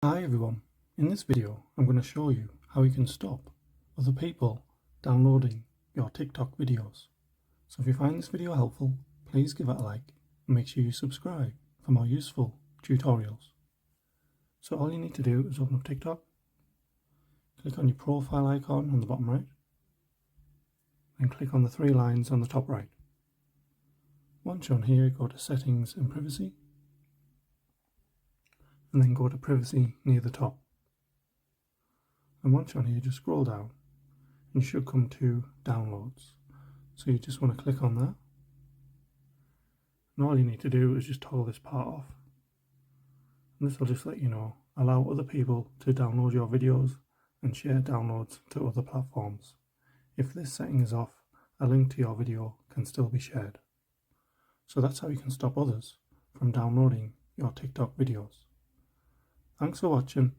Hi everyone, in this video I'm going to show you how you can stop other people downloading your TikTok videos. So if you find this video helpful, please give it a like and make sure you subscribe for more useful tutorials. So all you need to do is open up TikTok, click on your profile icon on the bottom right, and click on the three lines on the top right. Once you're on here, go to Settings and Privacy, and then go to Privacy near the top. And once you're on here, just scroll down and you should come to Downloads. So you just want to click on that. And all you need to do is just toggle this part off. And this will just let you know, allow other people to download your videos and share downloads to other platforms. If this setting is off, a link to your video can still be shared. So that's how you can stop others from downloading your TikTok videos. Thanks for watching.